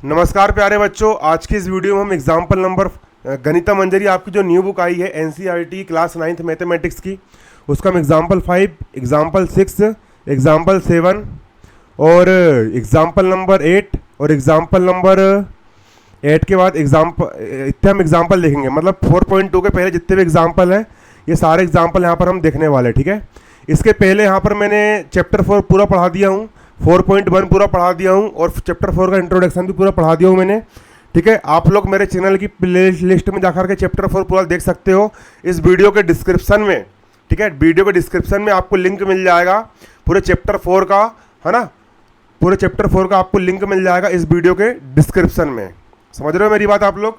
नमस्कार प्यारे बच्चों, आज की इस वीडियो में हम एग्जाम्पल नंबर गणिता मंजरी आपकी जो न्यू बुक आई है एनसीईआरटी क्लास 9th मैथमेटिक्स की, उसका हम एग्जाम्पल 5, एग्जाम्पल 6, एग्जाम्पल 7 और एग्जाम्पल नंबर 8 और एग्जाम्पल नंबर 8 के बाद इतने हम एग्जाम्पल देखेंगे। मतलब 4.2 के पहले जितने भी एग्जाम्पल हैं ये सारे एग्जाम्पल यहाँ पर हम देखने वाले हैं। ठीक है, इसके पहले यहाँ पर मैंने चैप्टर 4 पूरा पढ़ा दिया हूँ, 4.1 पूरा पढ़ा दिया हूँ और चैप्टर 4 का इंट्रोडक्शन भी पूरा पढ़ा दिया हूँ मैंने। ठीक है, आप लोग मेरे चैनल की प्ले लिस्ट में जाकर के चैप्टर 4 पूरा देख सकते हो इस वीडियो के डिस्क्रिप्शन में। ठीक है, वीडियो के डिस्क्रिप्शन में आपको लिंक मिल जाएगा पूरे चैप्टर 4 का, है ना। पूरे चैप्टर 4 का आपको लिंक मिल जाएगा इस वीडियो के डिस्क्रिप्शन में। समझ रहे हो मेरी बात आप लोग,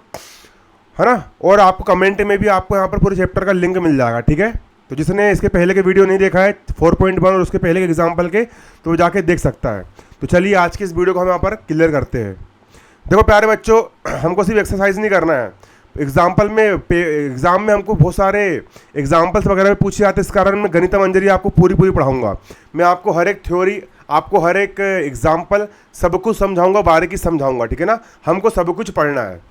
है ना। और आपको कमेंट में भी आपको यहाँ पर पूरे चैप्टर का लिंक मिल जाएगा। ठीक है, तो जिसने इसके पहले के वीडियो नहीं देखा है 4.1 और उसके पहले के एग्जाम्पल के, तो वो जाके देख सकता है। तो चलिए आज की इस वीडियो को हम यहाँ पर क्लियर करते हैं। देखो प्यारे बच्चों, हमको सिर्फ एक्सरसाइज नहीं करना है। एग्जाम्पल में एग्जाम में हमको बहुत सारे एग्जाम्पल्स वगैरह भी पूछे जाते हैं। इस कारण मैं गणिता मंजरी आपको पूरी पढ़ाऊंगा। मैं आपको हर एक थ्योरी, आपको हर एक एग्जाम्पल सब कुछ समझाऊंगा, बारीकी समझाऊंगा। ठीक है ना, हमको सब कुछ पढ़ना है।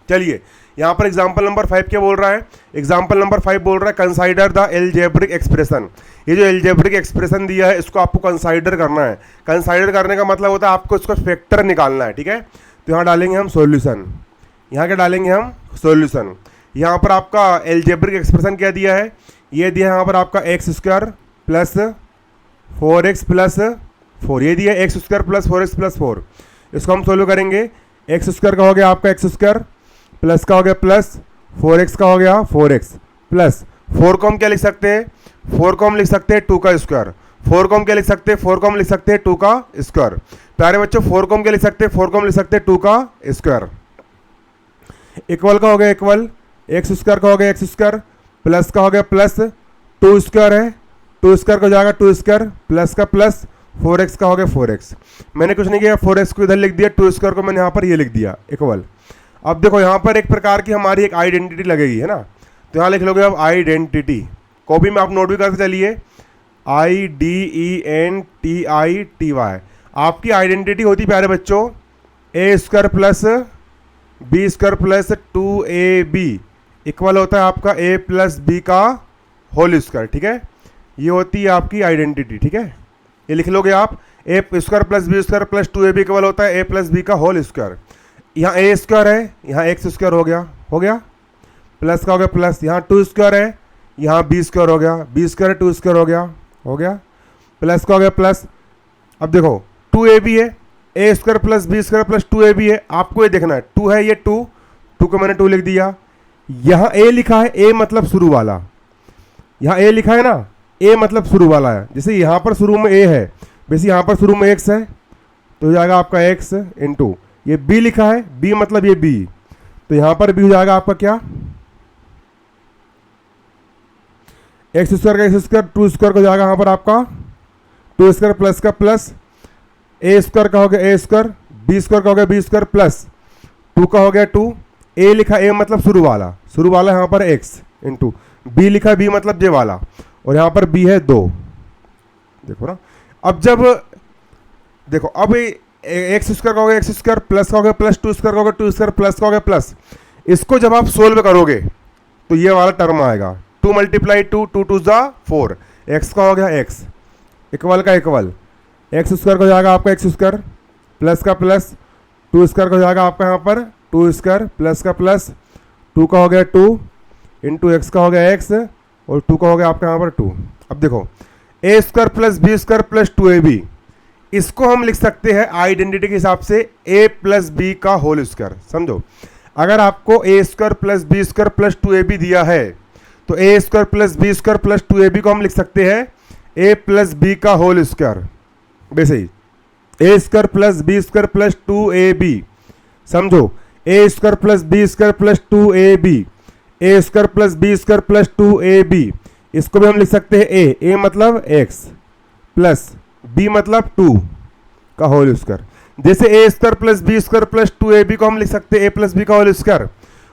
चलिए यहाँ पर एग्जाम्पल नंबर 5 क्या बोल रहा है? एग्जाम्पल नंबर 5 बोल रहा है कंसाइडर द एलजेब्रिक एक्सप्रेशन। ये जो एलजेब्रिक एक्सप्रेशन दिया है इसको आपको कंसाइडर करना है। कंसाइडर करने का मतलब होता है आपको इसका फैक्टर निकालना है। ठीक है, तो यहाँ डालेंगे हम सॉल्यूशन। यहाँ क्या डालेंगे हम? सॉल्यूशन। यहाँ पर आपका एलजेब्रिक एक्सप्रेशन क्या दिया है? ये दिया है यहाँ पर आपका x² प्लस 4x प्लस 4, ये दिया है x² प्लस 4x प्लस 4। इसको हम सोल्व करेंगे। x² का हो गया आपका x² प्लस का हो गया प्लस 4x का हो गया 4x प्लस 4 को हम क्या लिख सकते हैं? 4 को हम लिख सकते हैं 2 का स्क्वायर। 4 को हम क्या लिख सकते हैं? 4 को हम लिख सकते हैं 2 का स्क्वायर। प्यारे बच्चों 4 को हम क्या लिख सकते हैं? 4 को हम लिख सकते हैं 2 का स्क्वायर। इक्वल का हो गया इक्वल, x² का हो गया x² प्लस का हो गया प्लस 2 स्क्वायर है, 2 स्क्वायर को जाएगा 2 स्क्वायर प्लस का प्लस 4x का हो गया 4x। मैंने कुछ नहीं किया, 4x को इधर लिख दिया, 2 स्क्वायर को मैंने यहाँ पर ये लिख दिया इक्वल। अब देखो यहाँ पर एक प्रकार की हमारी एक आइडेंटिटी लगेगी, है ना। तो यहाँ लिख लोगे अब आइडेंटिटी। कॉपी में आप नोट भी करते चलिए, IDENTITY। आपकी आइडेंटिटी होती प्यारे बच्चों a² plus b² plus 2ab equal होता है आपका a प्लस b का होल स्क्वायर। ठीक है, ये होती है आपकी आइडेंटिटी। ठीक है, ये लिख लोगे आप a² plus b² plus 2ab equal होता है a प्लस b का होल स्क्वायर। यहाँ a² है, यहाँ x² हो गया प्लस का हो गया प्लस, यहाँ 2 स्क्वायर है, यहाँ b² हो गया, b² 2 स्क्वायर हो गया प्लस का हो गया प्लस। अब देखो 2ab है, a² plus b² plus 2ab है। आपको ये देखना है 2 है, ये 2 को मैंने 2 लिख दिया। यहाँ a लिखा है, a मतलब शुरू वाला, यहाँ a लिखा है ना, a मतलब शुरू वाला है। जैसे यहाँ पर शुरू में a है, वैसे यहाँ पर शुरू में x है, तो हो जाएगा आपका x इंटू ये b लिखा है, b मतलब ये b, तो यहां पर b हो जाएगा आपका क्या? x² का x², 2 स्क्वायर को जाएगा यहां पर आपका 2 स्क्वायर प्लस का प्लस a² का हो गया a², b² का हो गया b² प्लस 2 का हो गया 2। a लिखा a मतलब शुरू वाला यहां पर x इंटू b लिखा b मतलब ये वाला, और यहां पर b है 2। देखो ना, अब जब देखो अब x² का हो गया x² प्लस का हो गया प्लस 2 स्क्वायर का हो गया 2 स्क्वायर प्लस का हो गया प्लस। इसको जब आप सोल्व करोगे तो ये वाला टर्म आएगा 2 मल्टीप्लाई 2, 2 2 जा 4, x का हो गया x इक्वल का इक्वल, x² को जाएगा आपका x² प्लस का प्लस 2 स्क्वायर को जाएगा आपका यहाँ पर 2 स्क्वायर प्लस का प्लस 2 का हो गया 2 इंटू x का हो गया x और 2 का हो गया आपका यहाँ पर 2। अब देखो a² plus b² plus 2ab, इसको हम लिख सकते हैं आइडेंटिटी के हिसाब से a प्लस b का होल स्क्वायर। समझो, अगर आपको a² plus b² plus 2ab दिया है तो a² plus b² plus 2ab को हम लिख सकते हैं a प्लस b का होल स्क्वायर। वैसे ही a² plus b² plus 2ab, समझो a² plus b² plus 2ab, a² plus b² plus 2ab, इसको भी हम लिख सकते हैं a मतलब x प्लस b मतलब 2 का होल स्क्वायर। जैसे a² plus b² plus 2ab को हम लिख सकते हैं a प्लस b का होल स्क्वायर,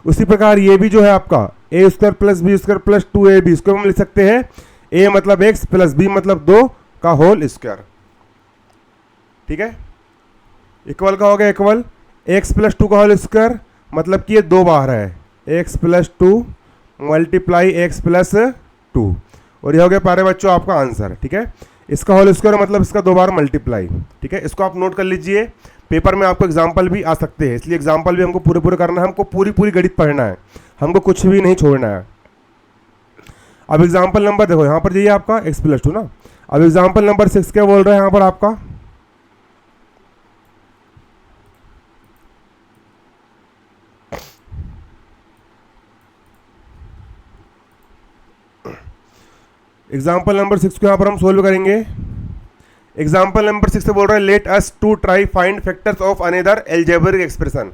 उसी प्रकार ये भी जो है आपका a² plus b² plus 2ab, इसको हम लिख सकते हैं a मतलब x प्लस b मतलब 2 का होल स्क्वायर। ठीक है, इक्वल का हो गया इक्वल, एक्स प्लस टू का होल स्क्वायर मतलब कि ये दो बार है, x plus two multiply x plus two, और ये हो गया प्यारे बच्चों आपका आंसर। ठीक है, इसका होल स्क्वायर मतलब इसका दो बार मल्टीप्लाई। ठीक है, इसको आप नोट कर लीजिए, पेपर में आपको एग्जाम्पल भी आ सकते हैं, इसलिए एग्जाम्पल भी हमको पूरे पूरे करना है, हमको पूरी पूरी गणित पढ़ना है, हमको कुछ भी नहीं छोड़ना है। अब एग्जाम्पल नंबर देखो, यहाँ पर जाइए आपका एक्स प्लस टू ना। अब एग्जाम्पल नंबर 6 क्या बोल रहा है यहाँ पर आपका, एग्जाम्पल नंबर 6 को यहाँ पर हम सोल्व करेंगे। एग्जाम्पल नंबर 6 से बोल रहा है let us to try find factors of another algebraic expression.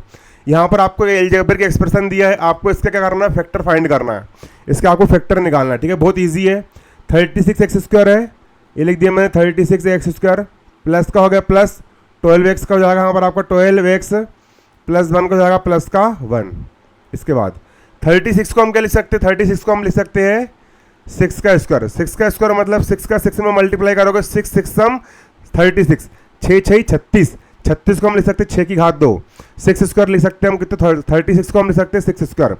यहाँ पर आपको एल्जेब्रिक एक्सप्रेशन दिया है, आपको इसका क्या करना है, फैक्टर फाइंड करना है, इसका आपको फैक्टर निकालना है। ठीक है, बहुत ईजी है। 36 एक्स स्क्वायर है, ये लिख दिया मैंने 36 एक्स स्क्वायर, प्लस का हो गया प्लस 12 एक्स का हो जाएगा यहाँ पर आपका 12 एक्स प्लस 1 का हो जाएगा प्लस का 1। इसके बाद 36 को हम क्या लिख सकते हैं, 36 को हम लिख सकते हैं 6 का स्क्वायर। 6 का स्क्वायर मतलब 6 का 6 में मल्टीप्लाई करोगे 6 6 सम 36, 6 6 36, 36 को हम लिख सकते हैं 6 की घात 2, 6 स्क्वायर लिख सकते हैं हम कितने, 36 को हम लिख सकते हैं 6 स्क्वायर।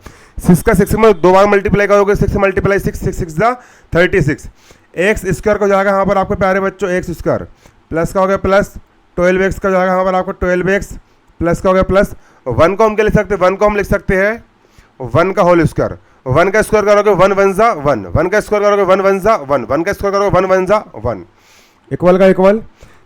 6 का 6 में दो बार मल्टीप्लाई करोगे 6 मल्टीप्लाई 6, 6 6 जा 36, एक्स स्क्वायर को जाएगा यहाँ पर आपके प्यारे बच्चों एक्स स्क्वायर, प्लस का हो गया प्लस 12 एक्स का जाएगा यहाँ पर आपको 12 एक्स, प्लस का हो गया प्लस 1 को हम क्या लिख सकते हैं, 1 को हम लिख सकते हैं 1 का होल स्क्वायर। 1 का स्क्वायर करोगे 1 1 जा 1, 1 का स्क्वायर करोगे 1 1 जा 1, 1 का स्क्वायर करोगे 1 1 जा 1, इक्वल का इक्वल।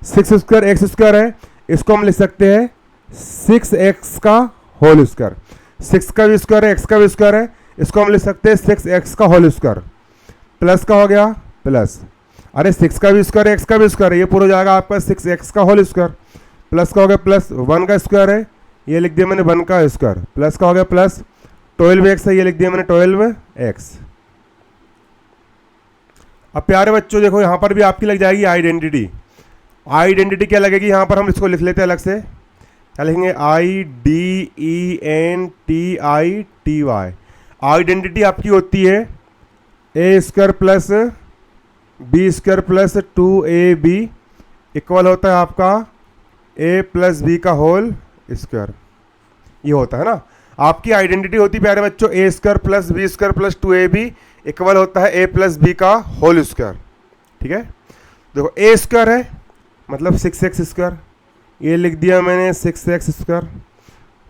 6 स्क्वायर एक्स स्क्वायर है, इसको हम लिख सकते हैं 6 एक्स का होल स्क्वायर। 6 का भी स्क्वायर है, एक्स का भी स्क्वायर है, इसको हम लिख सकते हैं 6 एक्स का होल स्क्वायर, प्लस का हो गया प्लस, अरे 6 का भी स्क्वायर है, एक्स का भी स्क्वायर है, ये पूरा हो जाएगा आपका 6 एक्स का होल स्क्वायर, प्लस का हो गया प्लस 1 का स्क्वायर है, ये लिख दिया मैंने 1 का स्क्वायर, प्लस का हो गया प्लस 12 एक्स है, ये लिख दिया मैंने 12 एक्स। अब प्यारे बच्चों देखो यहाँ पर भी आपकी लग जाएगी आइडेंटिटी। आइडेंटिटी क्या लगेगी यहाँ पर, हम इसको लिख लेते हैं अलग से, क्या लिखेंगे IDENTITY। आइडेंटिटी आपकी होती है A square plus B square plus 2AB equal होता है आपका ए प्लस बी का होल स्क्वायर, ये होता है ना आपकी आइडेंटिटी होती है प्यारे बच्चों। A square plus B square plus 2AB equal होता है ए प्लस बी का होल स्क्वायर। ठीक है, देखो ए स्क्वायर है मतलब 6x स्क्वायर, ये लिख दिया मैंने 6x स्क्वायर,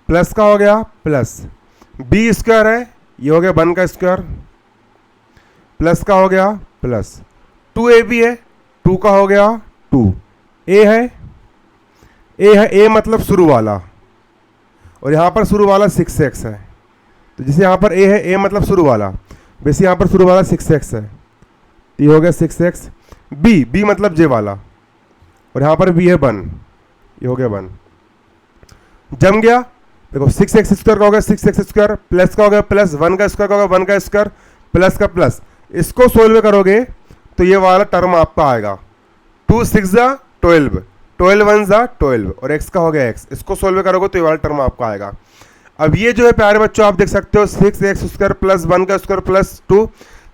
प्लस का हो गया प्लस बी स्क्वायर है, ये हो गया 1 का स्क्वायर, प्लस का हो गया प्लस 2AB है, 2 का हो गया 2, ए है ए मतलब शुरू वाला, और यहाँ पर शुरू वाला 6x है, तो जैसे यहाँ पर ए है ए मतलब शुरू वाला, वैसे यहाँ पर शुरू वाला 6x है, तो ये हो गया 6x। बी मतलब जे वाला, और यहाँ पर बी है 1, ये हो गया 1, जम गया। देखो 6x स्क्वायर का हो गया 6x स्क्वायर, प्लस का हो गया प्लस 1 का स्क्वायर का होगा 1 का स्क्वायर, प्लस का प्लस, इसको सोल्व करोगे तो ये वाला टर्म आपका आएगा 2 6 जा 12, 12 1 जा 12, और x का हो गया x, इसको सोल्व करोगे तो ये वाला टर्म आपका आएगा। अब ये जो है प्यारे बच्चों आप देख सकते हो 6x स्क्वायर प्लस 1 का स्क्वायर प्लस 2,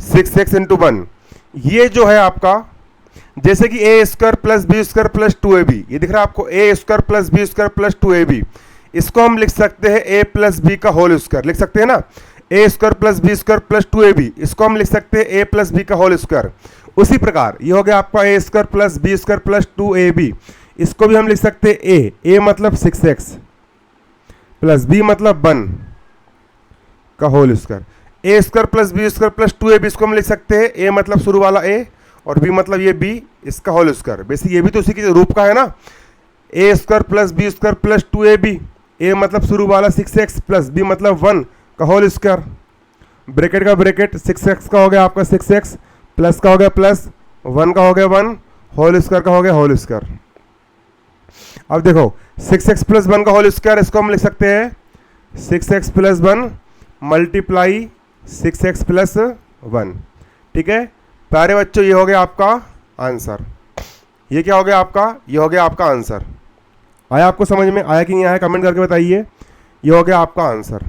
6x इंटू 1, ये जो है आपका जैसे कि A square plus B square plus 2AB, ये दिख रहा है आपको A square plus B square plus 2AB, इसको हम लिख सकते हैं ए प्लस बी का होल स्क्वायर, लिख सकते हैं ना, A square plus B square plus 2AB, इसको हम लिख सकते हैं ए प्लस बी का होल स्क्वायर। उसी प्रकार ये हो गया आपका A square plus B square plus 2AB, इसको भी हम लिख सकते हैं ए मतलब 6x प्लस बी मतलब 1 का whole square, A square plus B square plus 2AB, इसको हम लिख सकते हैं ए मतलब शुरू वाला ए और बी मतलब ये बी, इसका होल स्क्वायर, बेसिक ये भी तो उसी के रूप का है ना, A square plus B square plus 2AB, A मतलब शुरू वाला 6x प्लस बी मतलब 1 का होल स्क्वायर, ब्रैकेट का ब्रैकेट 6x का हो गया आपका 6x, प्लस का हो गया प्लस 1 का हो गया 1, होल स्क्वायर का हो गया होल स्क्वायर। अब देखो 6x प्लस 1 का होल स्क्वायर, इसको हम लिख सकते हैं 6x plus 1 multiply 6x plus 1। ठीक है प्यारे बच्चों, ये हो गया आपका आंसर, ये क्या हो गया आपका, ये हो गया आपका आंसर। आया आपको समझ में, आया कि नहीं आया कमेंट करके बताइए, ये हो गया आपका आंसर।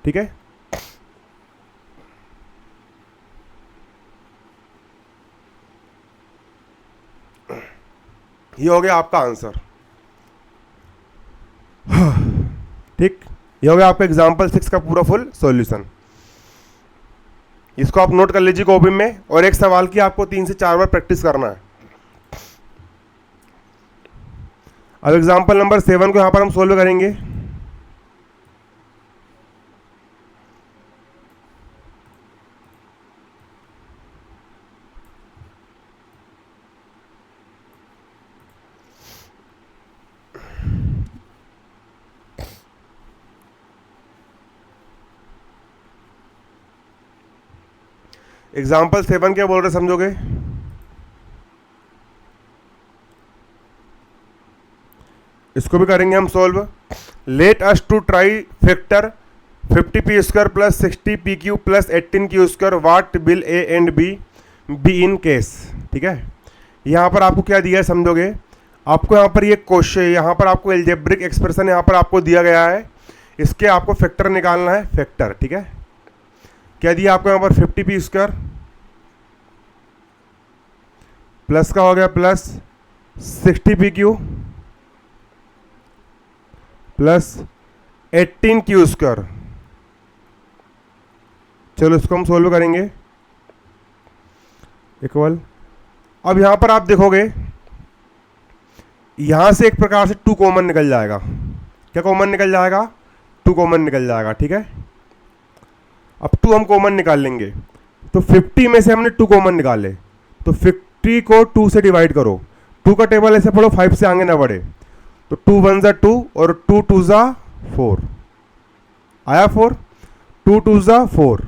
ठीक है, ये हो गया आपका आंसर। ठीक, ये हो गया आपका एग्जाम्पल 6 का पूरा फुल सॉल्यूशन। इसको आप नोट कर लीजिए कॉपी में, और एक सवाल की आपको 3 से 4 बार प्रैक्टिस करना है। अब एग्जाम्पल नंबर 7 को यहां पर हम सोल्व करेंगे। एग्जाम्पल 7 क्या बोल रहे समझोगे? इसको भी करेंगे हम solve. Let us to try factor 50p² plus 60pq plus 18q², what will a and b in case. ठीक है, यहाँ पर आपको क्या दिया है समझोगे? आपको यहाँ पर ये क्वेश्चन, यहाँ पर आपको एल्जेब्रिक एक्सप्रेशन यहाँ पर आपको दिया गया है, इसके आपको फैक्टर निकालना है, फैक्टर। ठीक है, क्या दिया आपको यहाँ पर 50p² प्लस का हो गया प्लस 60pq प्लस 18q²। चलो इसको हम सोल्व करेंगे इक्वल। अब यहां पर आप देखोगे यहां से एक प्रकार से 2 कॉमन निकल जाएगा। क्या कॉमन निकल जाएगा? 2 कॉमन निकल जाएगा। ठीक है, अब 2 हम कॉमन निकाल लेंगे, तो 50 में से हमने 2 कॉमन निकाले, तो 50 को 2 से डिवाइड करो। 2 का टेबल ऐसे पढ़ो 5 से आगे ना बढ़े, तो 2 1 ज़ा 2 और 2 2 ज़ा 4 आया 4, 2 2 ज़ा 4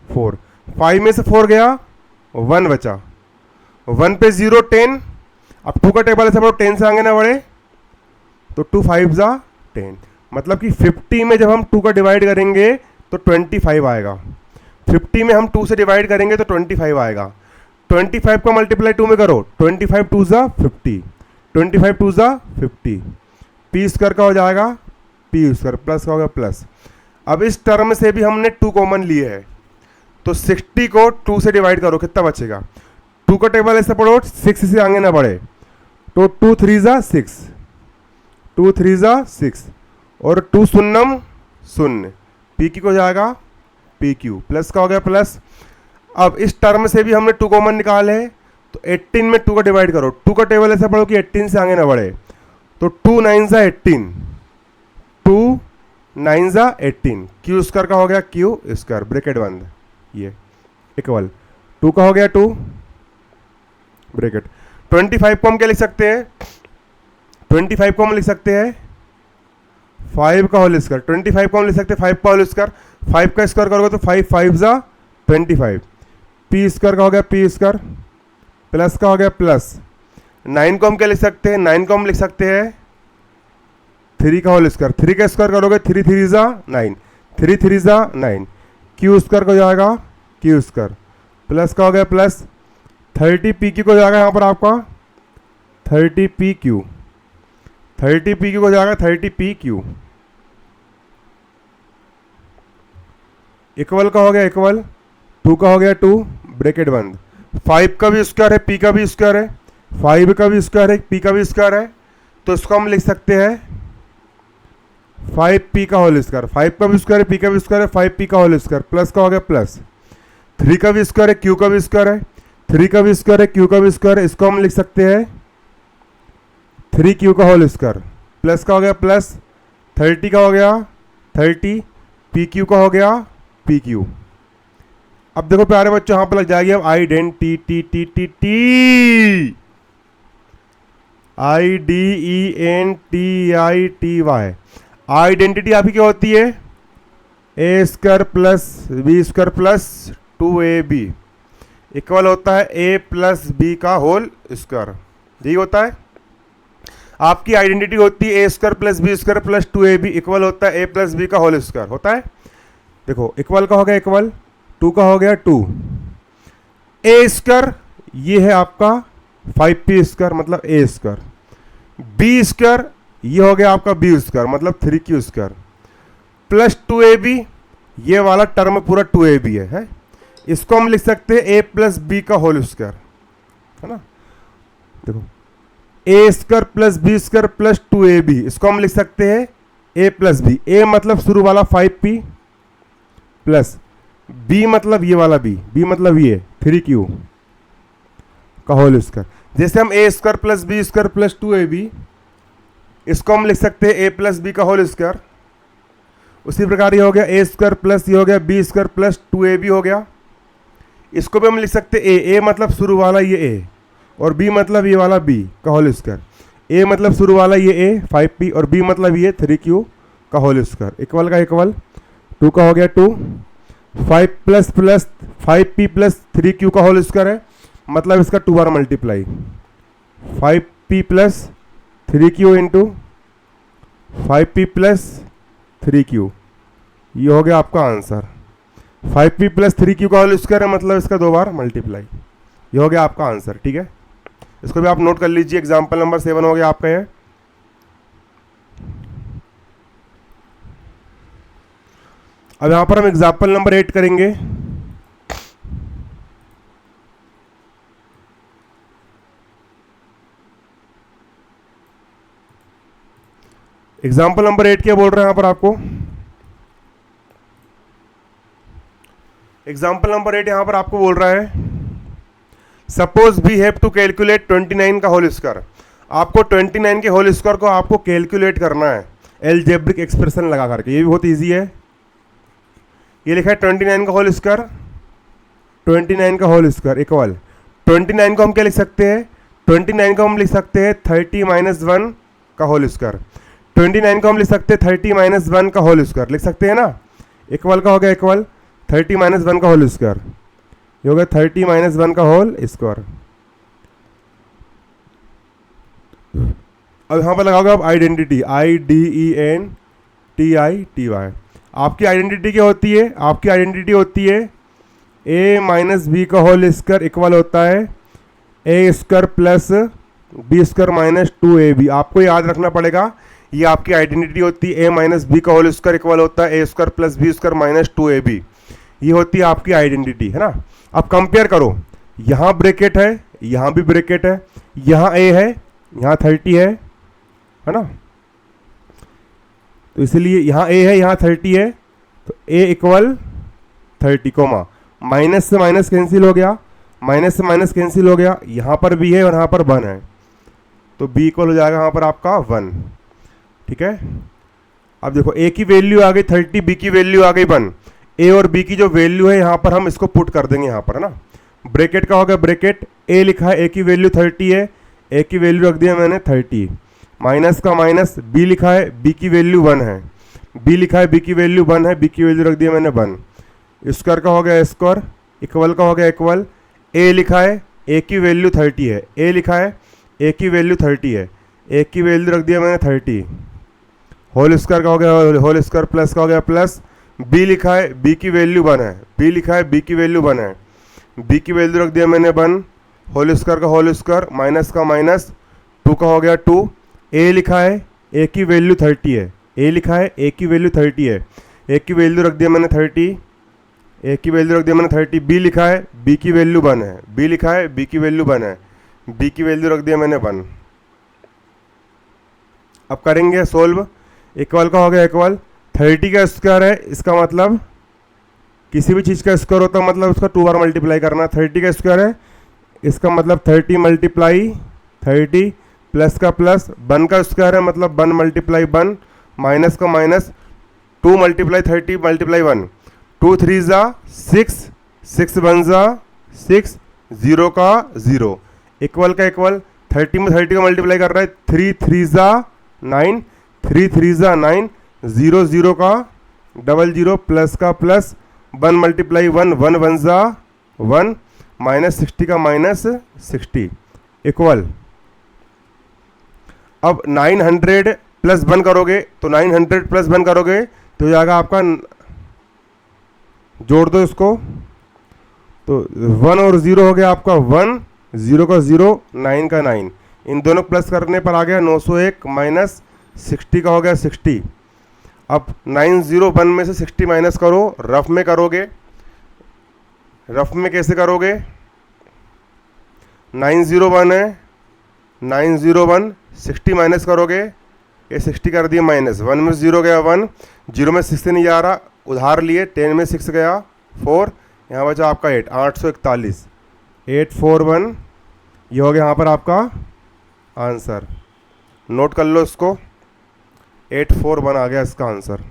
4, 5 में से 4 गया 1 बचा, 1 पे 0 10। अब 2 का टेबल ऐसे पढ़ो 10 से आगे ना बढ़े, तो 2 5 ज़ा 10। मतलब कि 50 में जब हम 2 का डिवाइड करेंगे तो 25 आएगा। 50 में हम 2 से डिवाइड करेंगे तो 25 आएगा। 25 को मल्टीप्लाई 2 में करो, 25 2 ज़ा 50, 25 2 ज़ा 50, p² का हो जाएगा p² प्लस का हो गया प्लस। अब इस टर्म से भी हमने 2 कॉमन लिए हैं, तो 60 को 2 से डिवाइड करो, कितना बचेगा? 2 का टेबल ऐसे पढ़ो 6 से आगे ना बढ़े, तो 2 3 ज़ा 6, 2 3 ज़ा 6 और 2 शून्यम 0, pq को जाएगा pq प्लस का हो गया प्लस। अब इस टर्म से भी हमने 2 कॉमन निकाले हैं, तो 18 में 2 का डिवाइड करो, 2 का टेबल ऐसा पढ़ो कि 18 से आगे ना बढ़े, तो 2 9 ज़ा 18, 2 9 ज़ा 18, q² का हो गया q², ब्रैकेट बंद, ये इक्वल 2 का हो गया 2 ब्रैकेट। 25 को हम क्या लिख सकते हैं? 25 को हम लिख सकते हैं 5 का होल स्क्वायर। 25 को हम लिख सकते हैं 5 का होल स्क्वायर। 5 का स्क्वायर करोगे तो 5 5 ज़ा 25, p² का हो गया p² प्लस का हो गया प्लस। 9 को हम क्या लिख सकते हैं? 9 को हम लिख सकते हैं 3 का होल स्क्वायर। 3 का स्क्वायर करोगे 3 3 ज़ा 9, 3 3 ज़ा 9, q² का हो जाएगा q² प्लस का हो गया प्लस। 30pq को जाएगा यहाँ पर आपका 30pq, 30pq को जाएगा 30pq इक्वल का हो गया इक्वल, 2 का हो गया 2 ब्रैकेट बंद। 5 का भी स्क्वायर है, p का भी स्क्वायर है, 5 का भी स्क्वायर है, p का भी स्क्वायर है, तो इसको हम लिख सकते हैं 5p का होल स्क्वायर। 5 का भी स्क्वायर है, p का भी स्क्वायर है, 5p का होल स्क्वायर प्लस का हो गया प्लस। 3 का भी स्क्वायर है, q का भी स्क्वायर है, 3 का भी स्क्वायर है, q का भी स्क्वायर है, इसको हम लिख सकते हैं 3q का होल स्क्वायर प्लस का हो गया प्लस। 30 का हो गया 30, pq का हो गया pq। अब देखो प्यारे बच्चों यहां पर लग जाएगी अब आइडेंटिटी IDENTITY। आइडेंटिटी आपकी क्या होती है? a² plus b² plus 2ab equal होता है a प्लस b का होल स्क्वायर। यही होता है आपकी आइडेंटिटी, होती है a² plus b² plus 2ab equal होता है a प्लस b का होल स्क्वायर होता है। देखो इक्वल का हो गया इक्वल, 2 का हो गया 2, a² ये है आपका 5p² मतलब a², b² ये हो गया आपका b² मतलब 3q² प्लस 2ab ये वाला टर्म पूरा 2ab है। इसको हम लिख सकते हैं a प्लस b का होल स्क्वायर, है ना। देखो a² plus b² plus 2ab इसको हम लिख सकते हैं ए प्लस बी, ए मतलब शुरू वाला 5p प्लस बी मतलब ये वाला बी मतलब ये 3q का होल स्क्वायर। जैसे हम A square plus B square plus 2ab, इसको हम लिख सकते हैं ए प्लस बी का होल स्क्वायर। उसी प्रकार ये हो गया ए स्क्वायर प्लस ये हो गया बी स्क्वायर प्लस 2ab हो गया। इसको भी हम लिख सकते हैं ए मतलब शुरू वाला ये ए और बी मतलब ये वाला बी का होल स्क्वायर। ए मतलब शुरू वाला ये ए 5p और बी मतलब ये 3q का होल स्क्वायर। इक्वल का इक्वल 2 का हो गया 2, 5 plus plus 5p plus 3q का होल स्क्वायर है, मतलब इसका 2 बार multiply 5p plus 3q into 5p plus 3q, ये हो गया आपका आंसर। 5p प्लस 3q का होल स्क्वायर है, मतलब इसका 2 बार मल्टीप्लाई, ये हो गया आपका आंसर। ठीक है, इसको भी आप नोट कर लीजिए। एग्जाम्पल नंबर 7 हो गया आपका ये। अब यहां पर हम एग्जाम्पल नंबर 8 करेंगे। एग्जाम्पल नंबर 8 क्या बोल रहे हैं यहां पर आपको? एग्जाम्पल नंबर 8 यहां पर आपको बोल रहा है suppose we have to calculate 29 का होल स्क्वायर। आपको 29 के होल स्क्वायर को आपको कैलकुलेट करना है एलजेब्रिक एक्सप्रेशन लगा करके। ये भी बहुत इजी है। ये लिखा है 29 का होल स्क्वायर, 29 का होल स्क्वायर इक्वल 29 को हम क्या लिख सकते हैं? 29 को हम लिख सकते हैं 30 माइनस 1 का होल स्क्वायर। 29 को हम लिख सकते हैं 30 माइनस 1 का होल स्क्वायर, लिख सकते हैं ना। इक्वल का हो गया इक्वल 30 माइनस 1 का होल स्क्वायर, ये हो गया 30 माइनस 1 का होल स्क्वायर। अब यहाँ पर लगाओगे आप आइडेंटिटी, IDENTITY। आपकी आइडेंटिटी क्या होती है? आपकी आइडेंटिटी होती है a माइनस बी का होल स्क्वायर इक्वल होता है a square plus B square minus 2ab। आपको याद रखना पड़ेगा, ये आपकी आइडेंटिटी होती है a माइनस बी का होल स्क्वायर इक्वल होता है a square plus B square minus 2ab। ये होती है आपकी आइडेंटिटी, है ना। अब कंपेयर करो, यहाँ ब्रैकेट है, यहाँ भी ब्रैकेट है, यहाँ a है, यहाँ 30 है ना। तो इसलिए यहाँ a है, यहाँ 30 है, तो a इक्वल 30 कोमा माइनस से माइनस कैंसिल हो गया, माइनस से माइनस कैंसिल हो गया, यहाँ पर b है और यहाँ पर 1 है, तो b इक्वल हो जाएगा यहाँ पर आपका 1। ठीक है, अब देखो a की वैल्यू आ गई 30, b की वैल्यू आ गई 1। a और b की जो वैल्यू है यहाँ पर हम इसको पुट कर देंगे यहाँ पर, है ना। ब्रैकेट का हो गया ब्रैकेट, a लिखा है, a की वैल्यू 30 है, a की वैल्यू रख दिया मैंने 30, माइनस का माइनस, b लिखा है, b की वैल्यू 1 है, b लिखा है, b की वैल्यू 1 है, b की वैल्यू रख दिया मैंने 1। स्क्वायर का हो गया स्क्वायर, इक्वल का हो गया इक्वल, a लिखा है, a की वैल्यू 30 है, a लिखा है, a की वैल्यू 30 है, a की वैल्यू रख दिया मैंने 30, होल स्क्वायर का हो गया होल स्क्वायर, प्लस का हो गया प्लस, b लिखा है, b की वैल्यू 1 है, b लिखा है, b की वैल्यू 1 है, b की वैल्यू रख दिया मैंने 1, होल स्क्वायर का होल स्क्वायर, माइनस का माइनस, 2 का हो गया 2, a लिखा है, a की वैल्यू 30 है, a लिखा है, a की वैल्यू 30 है, a की वैल्यू रख दिया मैंने 30, a की वैल्यू रख दिया मैंने 30, b लिखा है, b की वैल्यू 1 है, b लिखा है, b की वैल्यू 1 है, b की वैल्यू रख दिया मैंने 1। अब करेंगे सोल्व, इक्वल का हो गया इक्वल, 30 का स्क्वायर है, इसका मतलब किसी भी चीज़ का स्क्वायर होता है मतलब उसका 2 बार मल्टीप्लाई करना। 30 का स्क्वायर है, इसका मतलब 30 मल्टीप्लाई 30 प्लस का प्लस, 1 का स्क्वायर है मतलब 1 मल्टीप्लाई 1, माइनस का माइनस, 2 मल्टीप्लाई 30 मल्टीप्लाई 1, 2 3 ज़ा 6, 6 1 ज़ा 6, 0 का 0, इक्वल का इक्वल, 30 में 30 का मल्टीप्लाई कर रहा है, 3 3 ज़ा 9, 3 3 ज़ा 9, 0 0 का 00, प्लस का प्लस, 1 मल्टीप्लाई 1, 1 1 ज़ा 1, माइनस 60 का माइनस 60 इक्वल। अब 900 प्लस 1 करोगे तो 900 प्लस 1 करोगे तो हो जाएगा आपका, जोड़ दो इसको, तो 1 और 0 हो गया आपका 1, 0 का 0, 9 का 9, इन दोनों प्लस करने पर आ गया 901 माइनस 60 का हो गया 60। अब 901 में से 60 माइनस करो, रफ में करोगे, रफ में कैसे करोगे? 901 है, 901 60 माइनस करोगे ये 60 कर दिए माइनस, 1 में 0 गया 1, 0 में 6 से नहीं जा रहा, उधार लिए, 10 में 6 गया 4, यहाँ बचा आपका 8, 841, 841, ये हो गया यहाँ पर आपका आंसर। नोट कर लो इसको, 841 आ गया इसका आंसर।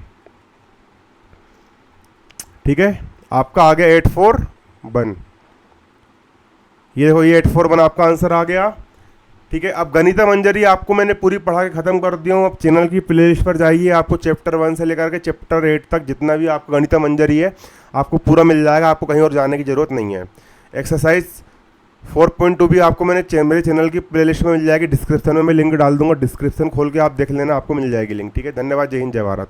ठीक है, आपका आ गया 841, ये देखो ये 841 आपका आंसर आ गया। ठीक है, अब गणिता मंजरी आपको मैंने पूरी पढ़ा के ख़त्म कर दिया हूँ। अब चैनल की प्लेलिस्ट पर जाइए, आपको चैप्टर 1 से लेकर के चैप्टर 8 तक जितना भी आपको गणिता मंजरी है आपको पूरा मिल जाएगा, आपको कहीं और जाने की ज़रूरत नहीं है। एक्सरसाइज 4.2 भी आपको मेरे चैनल की प्लेलिस्ट में मिल जाएगी, डिस्क्रिप्शन में मैं लिंक डाल दूंगा, डिस्क्रिप्शन खोल के आप देख लेना, आपको मिल जाएगी लिंक। ठीक है, धन्यवाद, जय हिंद, जय भारत।